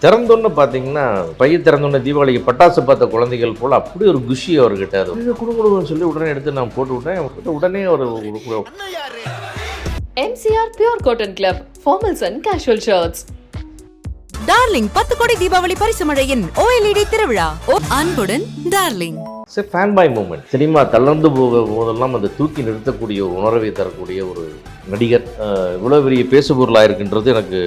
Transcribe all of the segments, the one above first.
திறந்தோன்னு பார்த்தீங்கன்னா பையன் திறந்தோன்னே தீபாவளிக்கு பட்டாசு பார்த்த குழந்தைகள் போல் அப்படி ஒரு குஷி அவர்கிட்ட. அது குடும்பம் சொல்லி உடனே எடுத்து நான் போட்டு விட்டேன். உடனே ஒரு MCR Pure Cotton Club, formals and casual shirts. Darling 10 கோடி தீபாவளி பரிசு மழையின் OLED திருவிழா. அன்புடன் darling. Fan boy moment. Cinema தளர்ந்து போதெல்லாம் அந்த தூக்கி நிறுத்தக்கூடிய ஒரு உணர்வை தரக்கூடிய ஒரு நடிகர். இவ்வளோ பெரிய பேசுபொருளாக இருக்குன்றது எனக்கு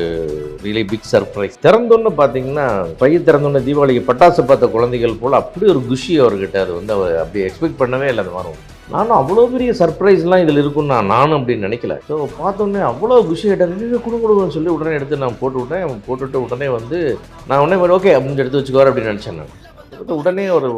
ரியலி பிக் சர்ப்ரைஸ். திறந்தோன்னு பார்த்தீங்கன்னா பையன் திறந்தோன்னே தீபாவளிக்கு பட்டாசு பார்த்த குழந்தைகள் போல் அப்படி ஒரு குஷி அவர்கிட்ட. அது வந்து அவர் அப்படி எக்ஸ்பெக்ட் பண்ணவே இல்லை. அந்த மாதிரி நானும் அவ்வளோ பெரிய சர்ப்ரைஸ்லாம் இதில் இருக்குன்னு நானும் அப்படின்னு நினைக்கல. ஸோ பார்த்தோன்னே அவ்வளோ குஷி ஆகிட்டாங்க. குடும்பம்னு சொல்லி உடனே எடுத்து நான் போட்டு விட்டேன். போட்டுவிட்டு உடனே வந்து நான் உடனே ஓகே அப்படின்னு எடுத்து வச்சுக்குவார் அப்படின்னு நினச்சேன். நான் உடனே ஒரு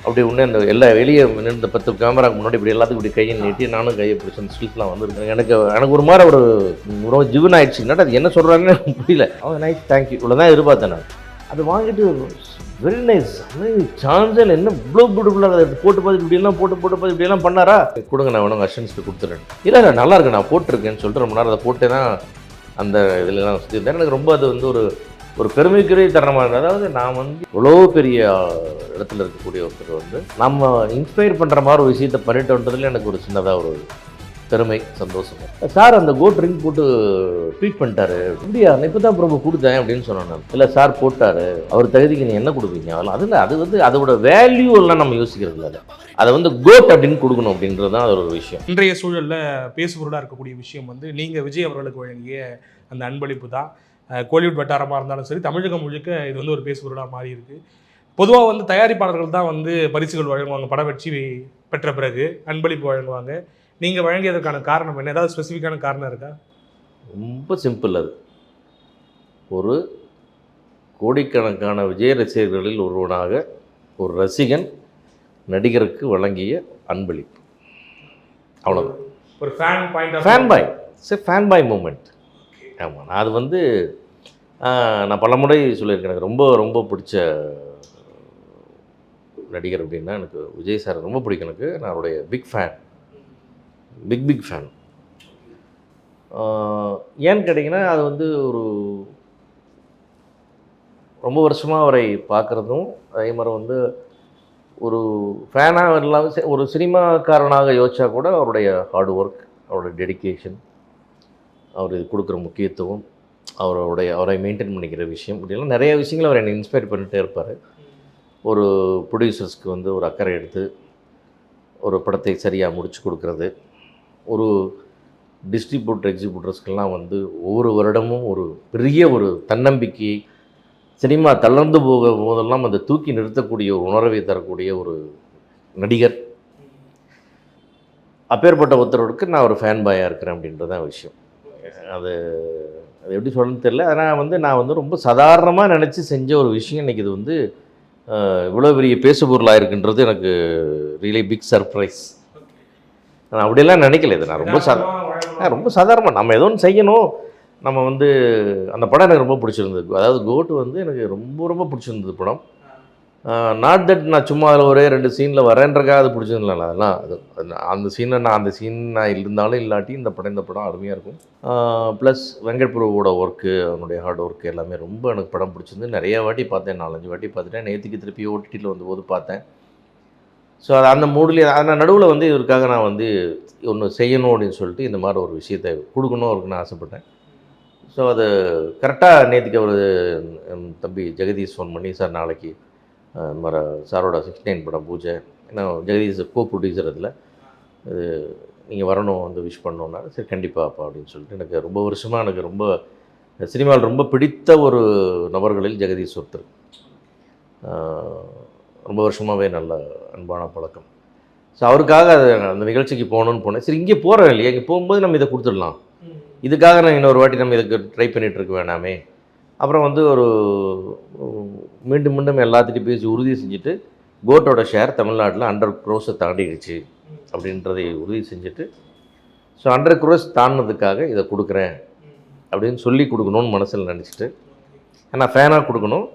அப்படி ஒன்று அந்த எல்லா வெளியே நின்று 10 கேமராக்கு முன்னாடி இப்படி எல்லாத்துக்கும் இப்படி கையை நீட்டி நானும் கையை பிடிச்ச ஸ்டில்ஸ்லாம் வந்துருக்கேன். எனக்கு ஒரு மாதிரி ஒரு ஜிவன் ஆயிடுச்சுன்னா அது என்ன சொல்கிறாங்கன்னு புரியல. அவங்க நைஸ் தேங்க்யூ இவ்வளோ தான் எதிர்பார்த்தேன். நான் அது வாங்கிட்டு வெரி நைஸ் சான்ஸில் என்ன இவ்வளோ பியூட்டிஃபுல்லாக அதை போட்டு பார்த்து இப்படியெல்லாம் போட்டு இப்படியெல்லாம் பண்ணாரா கொடுங்க நான் வேணும் அஷன்ஸ்க்கு கொடுத்துறேன். இல்லை நல்லா இருக்கு நான் போட்டிருக்கேன்னு சொல்லிட்டு ரொம்ப நேரம் அதை போட்டே தான் அந்த இதிலலாம் சுற்றி இருந்தேன். எனக்கு ரொம்ப அது வந்து ஒரு பெருமைக்குரிய தருணமாக இருந்தது. அதாவது நான் வந்து இவ்வளோ பெரிய இடத்துல இருக்கக்கூடிய ஒருத்தர் வந்து நம்ம இன்ஸ்பயர் பண்ணுற மாதிரி ஒரு விஷயத்தை பண்ணிட்டோன்றதுல எனக்கு ஒரு சின்னதாக ஒரு பெருமை சந்தோஷம். சார் அந்த கோட் ரிங் போட்டு ட்வீட் பண்ணிட்டாரு. இப்படியா நான் இப்போ தான் ப்ரோமோ கொடுத்தேன் அப்படின்னு சொன்னேன் நான். இல்லை சார் போட்டார், அவர் தகுதிக்கு நீ என்ன கொடுப்பீங்க அதில் அது வந்து அதோட வேல்யூ எல்லாம் நம்ம யோசிக்கிறது இல்லை. அதை வந்து கோட் அப்படின்னு கொடுக்கணும் அப்படின்றது தான் அது ஒரு விஷயம். இன்றைய சூழலில் பேசுபொருளாக இருக்கக்கூடிய விஷயம் வந்து நீங்கள் விஜய் அவர்களுக்கு வழங்கிய அந்த அன்பளிப்பு தான். கோலிவுட் வட்டாரமாக இருந்தாலும் சரி, தமிழகம் முழுக்க இது வந்து ஒரு பேசுபொருளாக மாறி இருக்குது. பொதுவாக வந்து தயாரிப்பாளர்கள் தான் வந்து பரிசுகள் வழங்குவாங்க. படம் வெற்றி பெற்ற பிறகு அன்பளிப்பு வழங்குவாங்க. நீங்கள் வழங்கியதற்கான காரணம் என்ன? ஏதாவது ஸ்பெசிஃபிக்கான காரணம் இருக்கா? ரொம்ப சிம்பிள். அது ஒரு கோடிக்கணக்கான விஜய் ரசிகர்களில் ஒருவனாக ஒரு ரசிகன் நடிகருக்கு வழங்கிய அன்பளிப்பு, அவ்வளோதான். ஒரு ஃபேன் பாய் மூமெண்ட். ஆமாம், நான் அது வந்து நான் பல முறை சொல்லியிருக்கேன். எனக்கு ரொம்ப ரொம்ப பிடிச்ச நடிகர் அப்படின்னா எனக்கு விஜய் சார் ரொம்ப பிடிக்கும். எனக்கு நான் அவருடைய பிக் ஃபேன். ஏன்னு கேட்டிங்கன்னா அது வந்து ரொம்ப வருஷமாக அவரை பார்க்குறதும், அதே மாதிரி வந்து ஒரு ஃபேனாக இல்லாமல் ஒரு சினிமாக்காரனாக யோசிச்சா கூட அவருடைய ஹார்ட் ஒர்க், அவருடைய டெடிக்கேஷன், அவர் கொடுக்குற முக்கியத்துவம், அவரை மெயின்டைன் பண்ணிக்கிற விஷயம், இப்படியெல்லாம் நிறைய விஷயங்கள் அவர் என்னை இன்ஸ்பயர் பண்ணிகிட்டே இருப்பார். ஒரு ப்ரொடியூசர்ஸ்க்கு வந்து ஒரு அக்கறை எடுத்து ஒரு படத்தை சரியாக முடித்து கொடுக்குறது, ஒரு எக்ஸிபியூட்டர்ஸ்க்கெல்லாம் வந்து ஒவ்வொரு வருடமும் ஒரு பெரிய ஒரு தன்னம்பிக்கை, சினிமா தளர்ந்து போதெல்லாம் அந்த தூக்கி நிறுத்தக்கூடிய ஒரு உணர்வை தரக்கூடிய ஒரு நடிகர். அப்பேற்பட்ட ஒருத்தருக்கு நான் ஒரு ஃபேன் பாயாக இருக்கிறேன் அப்படின்றதான் விஷயம். அது எப்படி சொல்லணும்னு தெரியல. ஆனால் நான் வந்து ரொம்ப சாதாரணமாக நினச்சி செஞ்ச ஒரு விஷயம் இன்றைக்கி இது வந்து இவ்வளோ பெரிய பேசுபொருளாக இருக்குன்றது எனக்கு ரியலி பிக் சர்ப்ரைஸ். நான் அப்படியெல்லாம் நினைக்கல. இது நான் ரொம்ப சாதாரணமாக நம்ம ஏதோ ஒன்று செய்யணும். நம்ம வந்து அந்த படம் எனக்கு ரொம்ப பிடிச்சிருந்தது. அதாவது கோட் வந்து எனக்கு ரொம்ப ரொம்ப பிடிச்சிருந்தது படம். நாட் தட் நான் சும்மா அதில் ஒரே 2 சீனில் வரேன்றக்காக அது பிடிச்சதில்ல. அதெல்லாம் அந்த சீன் நான் இருந்தாலும் இல்லாட்டி இந்த படம் அருமையாக இருக்கும். ப்ளஸ் வெங்கட் பிரபுவோட ஒர்க்கு, அவனுடைய ஹார்ட் ஒர்க்கு எல்லாமே ரொம்ப எனக்கு படம் பிடிச்சிருந்து. நிறைய வாட்டி பார்த்தேன், 4-5 வாட்டி பார்த்துட்டேன். நேற்றுக்கு திருப்பி ஓடிடியில் வந்தபோது பார்த்தேன். ஸோ அது அந்த மூட்லேயே நான் நடுவில் வந்து இதற்காக நான் வந்து ஒன்று செய்யணும் அப்படின்னு சொல்லிட்டு இந்த மாதிரி ஒரு விஷயத்தை கொடுக்கணும் இருக்குன்னு ஆசைப்பட்டேன். ஸோ அது கரெக்டாக நேற்றுக்கு அவர் தம்பி ஜெகதீஷ் ஃபோன் பண்ணி, சார் நாளைக்கு இந்த மாதிரி சாரோட 69 படம் பூஜை, ஏன்னா ஜெகதீஷ் ப்ரொடியூசர், அதில் இது நீங்கள் வரணும் வந்து விஷ் பண்ணோன்னா, சரி கண்டிப்பாப்பா அப்படின்னு சொல்லிட்டு எனக்கு ரொம்ப வருஷமாக எனக்கு ரொம்ப சினிமாவில் ரொம்ப பிடித்த ஒரு நபர்களில் ஜெகதீஷ் ஒருத்தர். ரொம்ப வருஷமாகவே நல்ல அன்பான பழக்கம். ஸோ அவருக்காக அந்த நிகழ்ச்சிக்கு போகணுன்னு போனேன். சரி இங்கே போகிறேன் இல்லையா, இங்கே போகும்போது நம்ம இதை கொடுத்துடலாம், இதுக்காக நான் இன்னொரு வாட்டி நம்ம இதுக்கு ட்ரை பண்ணிகிட்ருக்க வேணாமே. அப்புறம் வந்து மீண்டும் எல்லாத்திட்டையும் பேசி உறுதி செஞ்சுட்டு, கோட்டோட ஷேர் தமிழ்நாட்டில் 100 crores தாண்டிடுச்சு அப்படின்றதை உறுதி செஞ்சுட்டு, ஸோ 100 crores தாண்டினதுக்காக இதை கொடுக்குறேன் அப்படின்னு சொல்லி கொடுக்கணும்னு மனசில் நினச்சிட்டு, ஏன்னா ஃபேனாக கொடுக்கணும்,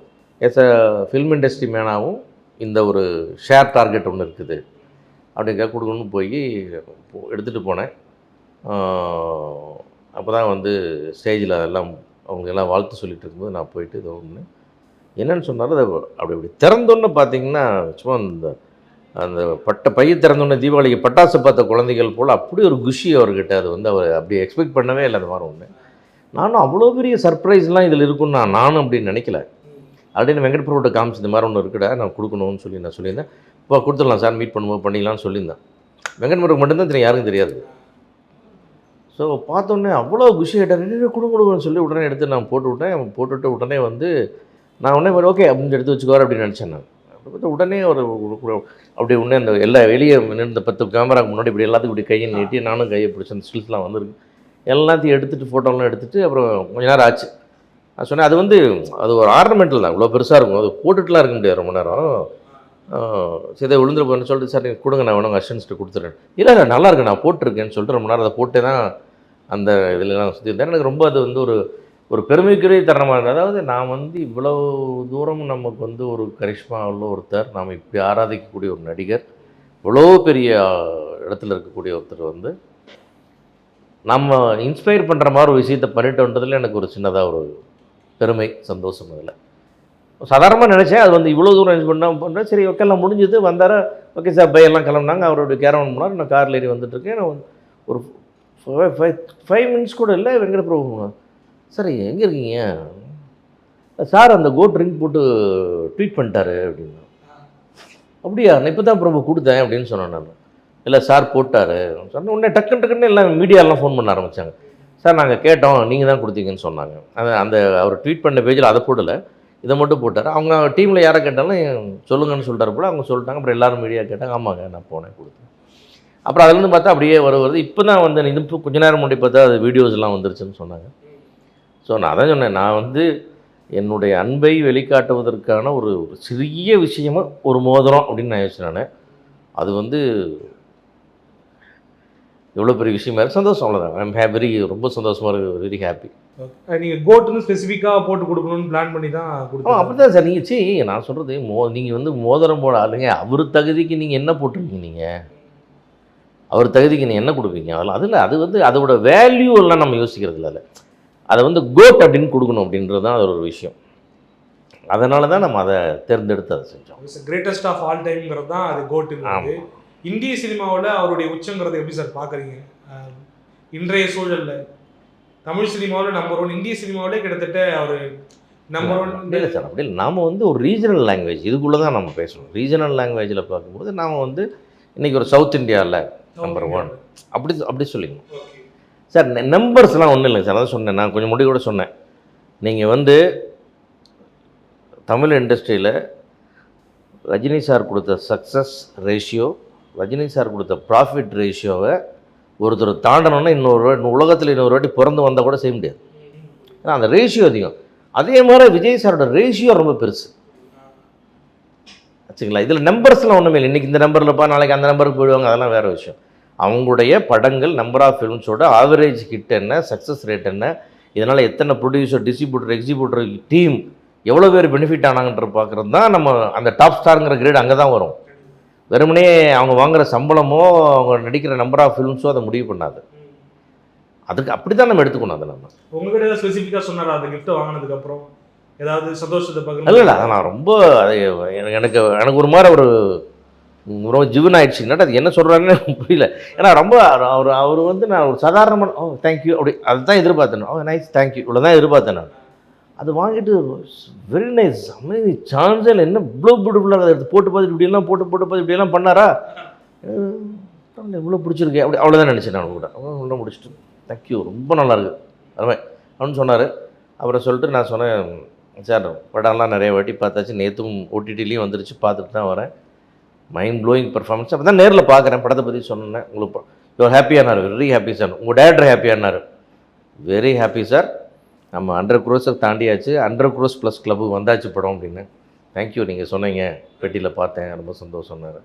எஸ் அ ஃபில்ம் இண்டஸ்ட்ரி மேனாகவும் இந்த ஒரு ஷேர் டார்கெட் ஒன்று இருக்குது அப்படிங்கிறத கொடுக்கணும்னு போய் எடுத்துகிட்டு போனேன். அப்போ தான் வந்து ஸ்டேஜில் அதெல்லாம் அவங்க எல்லாம் வாழ்த்து சொல்லிட்டு இருக்கும்போது நான் போயிட்டு இது ஒன்று என்னென்னு சொன்னாலும் அதை அப்படி அப்படி திறந்தோன்னு பார்த்தீங்கன்னா சும்மா அந்த பைய திறந்தோன்னே தீபாவளிக்கு பட்டாசு பார்த்த குழந்தைகள் போல் அப்படி ஒரு குஷி அவர்கிட்ட. அது வந்து அவர் அப்படி எக்ஸ்பெக்ட் பண்ணவே இல்லை அந்த மாதிரி ஒன்று. நானும் அவ்வளோ பெரிய சர்ப்ரைஸ்லாம் இதில் இருக்குன்னு நானும் அப்படின்னு நினைக்கல. அப்படின்னு வெங்கட் பிரபுட்ட காமிச்சு இந்த மாதிரி ஒன்று இருக்குடா நான் கொடுக்கணும்னு சொல்லி நான் சொல்லியிருந்தேன். இப்போ கொடுத்துடலாம் சார், மீட் பண்ணும்போது பண்ணிக்கலாம்னு சொல்லியிருந்தேன். வெங்கட் பிரபு மட்டும்தான் தெரியும், யாருக்கும் தெரியாது. ஸோ பார்த்தோன்னே அவ்வளோ குஷி ஆகிட்டார். கொடுங்கன்னு சொல்லி உடனே எடுத்து நான் போட்டு விட்டேன். போட்டுவிட்டு உடனே வந்து நான் உடனே ஓகே அப்படின்னு எடுத்து வச்சுக்கோரு அப்படின்னு நினச்சேன். நான் அப்படி உடனே அப்படி உடனே அந்த எல்லா வெளியே இந்த 10 கேமராக்கு முன்னாடி இப்படி எல்லாத்துக்கும் இப்படி கையை நீட்டி நானும் கையை பிடிச்ச அந்த ஸ்டில்ஸ்லாம் வந்துருக்கு. எல்லாத்தையும் எடுத்துகிட்டு ஃபோட்டோலாம் எடுத்துகிட்டு அப்புறம் கொஞ்ச நேரம் ஆச்சு. நான் சொன்னேன் அது வந்து அது ஒரு ஆர்னமெண்டல் தான், இவ்வளோ பெருசாக இருக்கும், அது போட்டுட்டுலாம் இருக்க முடியாது ரொம்ப நேரம். சரி விழுந்துட்டு போகணும்னு சொல்லிட்டு சார் நீங்கள் கொடுங்க நான் வேணும் அசிஸ்டன்ஸ்ட்டு கொடுத்துட்றேன். இல்லை நல்லா இருக்கு நான் போட்டிருக்கேன்னு சொல்லிட்டு ரொம்ப நேரம் அதை போட்டே தான் அந்த இதிலலாம் சுற்றிருந்தேன். எனக்கு ரொம்ப அது வந்து ஒரு பெருமைக்குரிய தருணமாக இருந்தது. அதாவது நான் வந்து இவ்வளோ தூரம் நமக்கு வந்து ஒரு கரிஷ்மா உள்ள ஒருத்தர், நாம் இப்படி ஆராதிக்கக்கூடிய ஒரு நடிகர், இவ்வளோ பெரிய இடத்துல இருக்கக்கூடிய ஒருத்தர் வந்து நம்ம இன்ஸ்பயர் பண்ணுற மாதிரி ஒரு விஷயத்தை பண்ணிட்டோன்றதுல எனக்கு ஒரு சின்னதாக ஒரு பெருமை சந்தோஷம். அதில் சாதாரணமாக நினச்சேன் அது வந்து இவ்வளோ தூரம் பண்ணுறேன். சரி ஓகே எல்லாம் முடிஞ்சது. வந்தார ஓகே சார் பையெல்லாம் கிளம்புனாங்க. அவருடைய கேரவன் போனார். நான் காரில் ஏறி வந்துட்டுருக்கேன். நான் ஒரு 5 மினிட்ஸ் கூட இல்லை வெங்கட பிரபு சார் எங்கே இருக்கீங்க சார், அந்த கோட் ரிங் போட்டு ட்வீட் பண்ணிட்டாரு அப்படின்னா. அப்படியா நான் இப்போ தான் பிரபு கொடுத்தேன் அப்படின்னு சொன்னேன் நான். இல்லை சார் போட்டார் சொன்ன உடனே டக்குன்னு எல்லாம் மீடியாலாம் ஃபோன் பண்ண ஆரம்பித்தாங்க. சார் நாங்கள் கேட்டோம் நீங்கள் தான் கொடுத்தீங்கன்னு சொன்னாங்க. அந்த அவர் ட்வீட் பண்ண பேஜில் அதை போடலை, இதை மட்டும் போட்டார். அவங்க டீமில் யாரை கேட்டாலும் சொல்லுங்கன்னு சொல்லிட்டாரு போல. அவங்க சொல்லிட்டாங்க. அப்புறம் எல்லோரும் மீடியா கேட்டாங்க. ஆமாங்க நான் போனேன் கொடுத்தேன். அப்புறம் அதுலேருந்து பார்த்தா அப்படியே வருது. இப்போ தான் வந்து இது இப்போ கொஞ்ச நேரம் முன்னாடி பார்த்தா அது வீடியோஸ்லாம் வந்துருச்சுன்னு சொன்னாங்க. ஸோ நான் அதான் சொன்னேன், நான் வந்து என்னுடைய அன்பை வெளிக்காட்டுவதற்கான ஒரு சிறிய விஷயமாக ஒரு மோதிரம் அப்படின்னு நான் யோசிச்சேன். அது வந்து எவ்வளோ பெரிய விஷயமா இருக்குது. சந்தோஷம், அவ்வளோதான். ஐம் ரொம்ப சந்தோஷமாக இருக்குது, வெரி ஹாப்பி. நீங்கள் கோட்டுன்னு ஸ்பெசிஃபிக்காக போட்டு கொடுக்கணும்னு பிளான் பண்ணி தான் கொடுத்தோம். அப்படி தான் சார். நீங்கள் நான் சொல்கிறது நீங்கள் வந்து மோதிரம் போட ஆளுங்க, அவர் தகுதிக்கு நீங்கள் என்ன போட்டிருக்கீங்க? நீங்கள் அவர் தகுதிக்கு நீங்கள் என்ன கொடுப்பீங்க? அதில் அது வந்து அதோட வேல்யூ எல்லாம் நம்ம யோசிக்கிறது இல்லை. அதை வந்து கோட் அப்படின்னு கொடுக்கணும் அப்படின்றது தான் அது ஒரு விஷயம். அதனால தான் நம்ம அதை தேர்ந்தெடுத்து அதை செஞ்சோம். கிரேட்டஸ்ட் ஆஃப் ஆல் டைம்ங்கிறது தான் அது கோட்டுங்கிறது. இந்திய சினிமாவில் அவருடைய உச்சங்கிறத எப்படி சார் பார்க்குறீங்க இன்றைய சூழலில்? தமிழ் சினிமாவில் நம்பர் 1, இந்திய சினிமாவிலே கிட்டத்தட்ட அவர் நம்பர் 1 இல்லை சார். அப்படி இல்லை. நாம் வந்து ஒரு ரீஜனல் லாங்குவேஜ் இதுக்குள்ளே தான் நம்ம பேசணும். ரீஜனல் லாங்குவேஜில் பார்க்கும்போது நாம் வந்து இன்றைக்கி ஒரு சவுத் இந்தியாவில் நம்பர் 1 அப்படி சொல்லிக்கணும் சார். நம்பர்ஸ்லாம் ஒன்றும் இல்லைங்க சார். அதான் சொன்னேன், நான் கொஞ்சம் முடி கூட சொன்னேன். நீங்கள் வந்து தமிழ் இண்டஸ்ட்ரியில் ரஜினி சார் கொடுத்த சக்ஸஸ் ரேஷியோ, ரஜினி சார் கொடுத்த ப்ராஃபிட் ரேஷியோவை ஒருத்தர் தாண்டணுன்னா உலகத்தில் இன்னொரு வாட்டி பிறந்து வந்தால் கூட செய்ய முடியாது. ஏன்னா அந்த ரேஷியோ அதிகம். அதே மாதிரி விஜய் சாரோட ரேஷியோ ரொம்ப பெருசு வச்சுங்களா. இதில் நம்பர்ஸ்லாம் ஒன்றுமே இல்லை. இன்றைக்கி இந்த நம்பரில்ப்பா, நாளைக்கு அந்த நம்பருக்கு போயிடுவாங்க, அதெல்லாம் வேறு விஷயம். அவங்களுடைய படங்கள் நம்பர் ஆஃப் ஃபிலிம்ஸோட ஆவரேஜ் ஹிட் என்ன, சக்ஸஸ் ரேட் என்ன, இதனால் எத்தனை ப்ரொடியூசர், டிஸ்ட்ரிபியூட்டர், எக்ஸிபியூட்டர் டீம் எவ்வளோ பேர் பெனிஃபிட் ஆனாங்கன்ற பார்க்குறது தான் நம்ம அந்த டாப் ஸ்டாருங்கிற கிரேட் அங்கே தான் வரும். வெறுமனே அவங்க வாங்குகிற சம்பளமோ அவங்க நடிக்கிற நம்பர் ஆஃப் ஃபிலிம்ஸோ அதை முடிவு பண்ணாது. அதுக்கு அப்படி தான் நம்ம எடுத்துக்கணும். அதை நம்ம உங்கள்கிட்ட ஏதாவது ஸ்பெசிஃபிக்காக சொன்னார் அந்த கிஃப்ட்டை வாங்கினதுக்கப்புறம் ஏதாவது சந்தோஷத்தை பார்க்க? இல்லை அதை நான் ரொம்ப எனக்கு ஒரு மாதிரி ரொம்ப ஜிவன் ஆயிடுச்சு. என்னடா அது என்ன சொல்கிறாருன்னு புரியல. ஏன்னா ரொம்ப அவர் வந்து நான் ஒரு சாதாரணமான தேங்க்யூ அப்படி அதுதான் எதிர்பார்த்தேன். நைஸ் தேங்க்யூ இவ்வளோ தான் எதிர்பார்த்தேன் நான். அது வாங்கிட்டு வெரி நைஸ் அமேசிங் சான்ஸில் என்ன இவ்வளோ பியூட்டிஃபுல்லாக அதை எடுத்து போட்டு பார்த்துட்டு இப்படியெல்லாம் பார்த்து இப்படியெல்லாம் பண்ணாரா, இவ்வளோ பிடிச்சிருக்கு அப்படி அவ்வளோதான் நினச்சேன். நான் கூட உள்ள முடிச்சுட்டு தேங்க்யூ ரொம்ப நல்லாயிருக்கு அதுவே அப்படின்னு சொன்னார். அப்புறம் சொல்லிட்டு நான் சொன்னேன், சார் படம்லாம் நிறைய வாட்டி பார்த்தாச்சு, நேற்றும் ஓடிடிலையும் வந்துருச்சு, பார்த்துட்டு தான் வரேன். Mind blowing performance. அப்போ தான் நேரில் பார்க்குறேன், படத்தை பற்றி சொன்னேன். உங்களுக்கு யுவர் ஹாப்பியானார், வெரி ஹாப்பி சார். உங்கள் டேரக்டர் ஹாப்பியானார், வெரி ஹாப்பி சார். நம்ம 100 crores தாண்டியாச்சு, 100 crores ப்ளஸ் கிளப்புக்கு வந்தாச்சு படம் அப்படின்னு. தேங்க்யூ நீங்கள் சொன்னீங்க, பெட்டியில் பார்த்தேன், ரொம்ப சந்தோஷம்னாரு.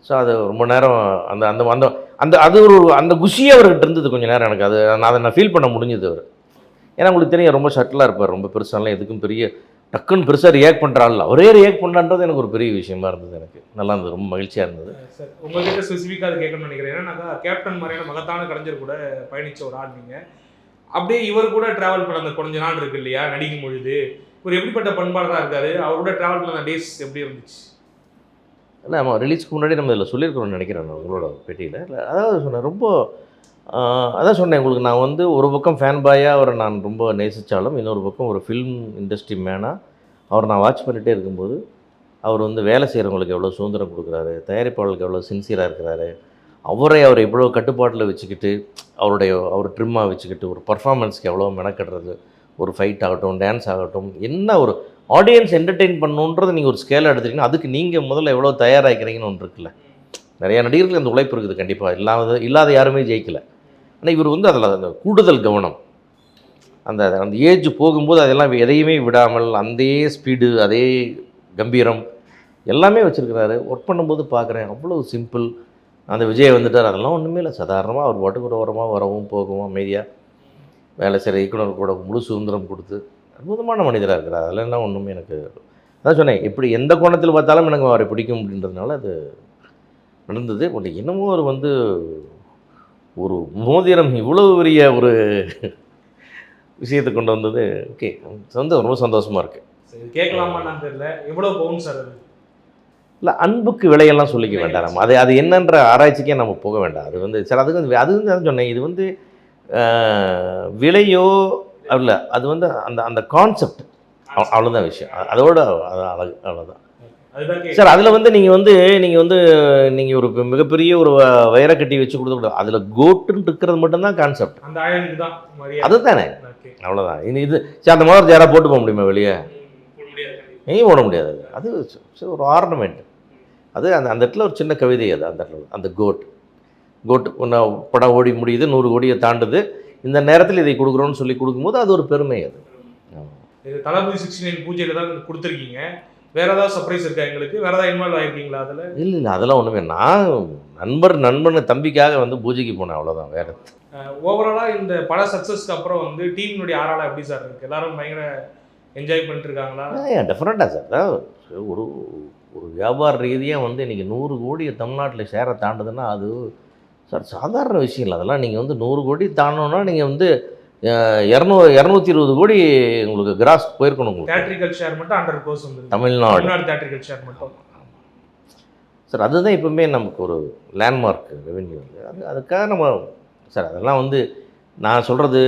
ஸோ அது ரொம்ப நேரம் அந்த அந்த அந்த அந்த அது ஒரு அந்த குஷியே அவர்கிட்ட இருந்தது கொஞ்சம் நேரம். எனக்கு அதை நான் ஃபீல் பண்ண முடிஞ்சது. அவர் ஏன்னா உங்களுக்கு தெரியும் ரொம்ப ஷட்டிலாக இருப்பார், ரொம்ப பெருசாலாம் எதுக்கும் பெரிய டக்குன்னு பெருசாக ரியாக்ட் பண்ணுறாள், அவரே ரியாக்ட் பண்ணுறான்றது எனக்கு ஒரு பெரிய விஷயமா இருந்தது. எனக்கு நல்லா இருந்தது, ரொம்ப மகிழ்ச்சியாக இருந்தது. சார் உங்கள்கிட்ட ஸ்பெசிஃபிக்காக அது கேட்கணும்னு நினைக்கிறேன். ஏன்னா கேப்டன் மாதிரியான மகத்தான கலைஞர் கூட பயணித்த ஒரு ஆள் நீங்கள். அப்படியே இவர் கூட டிராவல் பண்ண அந்த கொஞ்ச நாள் இருக்கு இல்லையா நடிக்கும் பொழுது இவர் எப்படிப்பட்ட பண்பாளராக இருக்காரு, அவரோட டிராவல் பண்ண டேஸ் எப்படி இருந்துச்சு? இல்லை நம்ம ரிலீஸ்க்கு முன்னாடி நம்ம இதில் சொல்லியிருக்கிறோம்னு நினைக்கிறேன் நான் உங்களோட பேட்டியில். இல்லை அதாவது சொன்னேன் ரொம்ப அதான் சொன்னேன் உங்களுக்கு, நான் வந்து ஒரு பக்கம் ஃபேன் பாயாக அவரை நான் ரொம்ப நேசித்தாலும் இன்னொரு பக்கம் ஒரு ஃபில்ம் இண்டஸ்ட்ரி மேனாக அவரை நான் வாட்ச் பண்ணிகிட்டே இருக்கும்போது அவர் வந்து வேலை செய்கிறவங்களுக்கு எவ்வளோ சுதந்திரம் கொடுக்குறாரு, தயாரிப்பாளர்களுக்கு எவ்வளோ சின்சியராக இருக்கிறாரு, அவர் இவ்வளோ கட்டுப்பாட்டில் வச்சுக்கிட்டு அவர் ட்ரிம்மாக வச்சுக்கிட்டு ஒரு பர்ஃபார்மன்ஸ்க்கு எவ்வளோ மெனக்கட்டுறது, ஒரு ஃபைட் ஆகட்டும் டான்ஸ் ஆகட்டும், என்ன ஒரு ஆடியன்ஸ் என்டர்டெயின் பண்ணணுன்றது நீங்கள் ஒரு ஸ்கேலை எடுத்துட்டிங்கன்னா அதுக்கு நீங்கள் முதல்ல எவ்வளோ தயாராகிக்கிறீங்கன்னு ஒன்று இருக்குல்ல. நிறையா நடிகர்களுக்கு அந்த உழைப்பு இருக்குது கண்டிப்பாக, இல்லாத யாருமே ஜெயிக்கலை. ஆனால் இவர் வந்து அதில் அந்த கூடுதல் கவனம், அந்த ஏஜ் போகும்போது அதெல்லாம் எதையுமே விடாமல் அதே ஸ்பீடு அதே கம்பீரம் எல்லாமே வச்சுருக்கிறாரு. ஒர்க் பண்ணும்போது பார்க்குறேன் அவ்வளோ சிம்பிள். அந்த விஜய் வந்துட்டார், அதெல்லாம் ஒன்றுமே இல்லை, சாதாரணமாக அவர் பாட்டுக்கு ஒரு ஓரமாக வரவும் போகவும் அமைதியாக வேலை செய்கிற இயக்குனர் கூட முழு சுதந்திரம் கொடுத்து அற்புதமான மனிதராக இருக்கிறார். அதெல்லாம் ஒன்றுமே எனக்கு அதான் சொன்னேன், எப்படி எந்த கோணத்தில் பார்த்தாலும் எனக்கு அவரை பிடிக்கும் அப்படின்றதுனால அது நடந்தது. பட் என்னமோ ஒரு வந்து ஒரு மோதிரம் இவ்வளோ பெரிய ஒரு விஷயத்தை கொண்டு வந்தது ஓகே ரொம்ப சந்தோஷமாக இருக்குது. சரி, கேட்கலாமான்னு தெரியல, எவ்வளோ பவுன் சார் அது? இல்லை அன்புக்கு விலையெல்லாம் சொல்லிக்க வேண்டாம், நம்ம அது என்னன்ற ஆராய்ச்சிக்கே நம்ம போக வேண்டாம். அது வந்து சார் அது வந்து சொன்னேன், இது வந்து விலையோ இல்லை, அது வந்து அந்த கான்செப்ட் அவ்வளோதான் விஷயம், அதோட அழகு அவ்வளோதான் சார். அதில் வந்து நீங்கள் ஒரு மிகப்பெரிய ஒரு வயரை கட்டி வச்சு கொடுத்துக்கூடாது, அதில் கோட்டுன்னு இருக்கிறது மட்டும்தான் கான்செப்ட், அதுதானே, அவ்வளோதான். இது சரி, அந்த மாதிரி யாராவது போட்டு போக முடியுமா வெளியே? எங்கேயும் போட முடியாது. அது ஒரு ஆர்னமெண்ட், அது அந்த இடத்துல ஒரு சின்ன கவிதை, அது அந்த இடத்துல அந்த கோட் ஒன்று படம் ஓடி முடியுது, 100 கோடியை தாண்டுது, இந்த நேரத்தில் இதை கொடுக்குறோன்னு சொல்லி கொடுக்கும்போது அது ஒரு பெருமை. அது இது தளபதி 69 பூஜையில் தான் கொடுத்துருக்கீங்க, வேறு ஏதாவது சர்ப்ரைஸ் இருக்கா எங்களுக்கு? வேறு ஏதாவது இன்வால்வ் ஆகிருக்கீங்களா அதில்? இல்லை அதெல்லாம் ஒன்றுமே, நான் நண்பன் தம்பிக்காக வந்து பூஜைக்கு போனேன், அவ்வளோதான். வேறு ஓவராலாக இந்த பட சக்ஸஸ்க்கு அப்புறம் வந்து டீமுடைய ஆறாளாக எப்படி சார் இருக்குது? எல்லாரும் பயங்கர என்ஜாய் பண்ணிட்டு இருக்காங்களா? டெஃபினட்டாக சார். அதாவது ஒரு வியாபார ரீதியாக வந்து இன்றைக்கி 100 கோடியை தமிழ்நாட்டில் ஷேரை தாண்டுதுன்னா அது சார் சாதாரண விஷயம் இல்லை. அதெல்லாம் நீங்கள் வந்து 100 கோடி தாண்டணுன்னா நீங்கள் வந்து 220 கோடி உங்களுக்கு கிராஸ் போயிருக்கணும். உங்களுக்கு தியேட்ரிக்கல் ஷேர் மட்டும் 100 crores வந்து தமிழ்நாடு தியேட்ரிக்கல் ஷேர் மட்டும் சார். அதுதான் எப்பவுமே நமக்கு ஒரு லேண்ட்மார்க் ரெவென்யூ. அதுக்காக நம்ம சார் அதெல்லாம் வந்து நான் சொல்கிறது,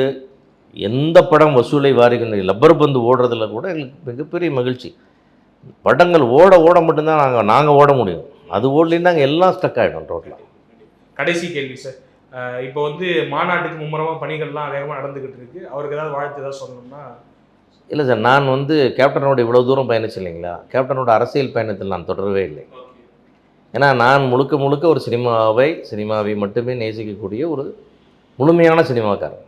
எந்த படம் வசூலை வாரிக்கின்ற லப்பர் பந்து ஓடுறதுல கூட எங்களுக்கு மிகப்பெரிய மகிழ்ச்சி. படங்கள் ஓட மட்டும்தான் நாங்கள் ஓட முடியும், அது ஓடலின்னு நாங்கள் எல்லாம் ஸ்டக் ஆகிடும் டோட்டலாக. கடைசி கேள்வி சார், இப்போ வந்து மாநாட்டுக்கு மும்முரமாக பணிகள்லாம் வேகமாக நடந்துக்கிட்டு இருக்கு, அவருக்கு ஏதாவது வாழ்த்து ஏதாவது சொல்லணும்னா? இல்லை சார், நான் வந்து கேப்டனோட இவ்வளோ தூரம் பயணிச்சு இல்லைங்களா, கேப்டனோட அரசியல் பயணத்தில் நான் தொடரவே இல்லை. ஏன்னா நான் முழுக்க ஒரு சினிமாவை மட்டுமே நேசிக்கக்கூடிய ஒரு முழுமையான சினிமாக்காரன்.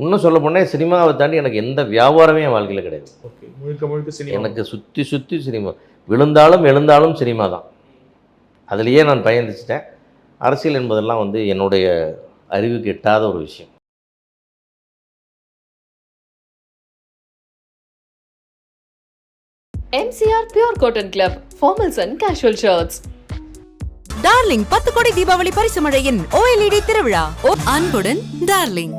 இன்னும் சொல்ல போனால் சினிமாவை தாண்டி எனக்கு எந்த வியாபாரமே என் வாழ்க்கையில் கிடையாது. ஓகே, முழுக்க சினிமா. எனக்கு சுற்றி சினிமா, விழுந்தாலும் எழுந்தாலும் சினிமா தான். அதுலேயே நான் பயந்துச்சிட்டேன். அரசியல் என்பதெல்லாம் வந்து என்னுடைய அறிவுக்கு எட்டாத ஒரு விஷயம். MCR Pure Cotton Club, formals and casual shirts. Darling 10 கோடி தீபாவளி பரிசு மழையின் OLED திருவிழா. அன்புடன் டார்லிங்.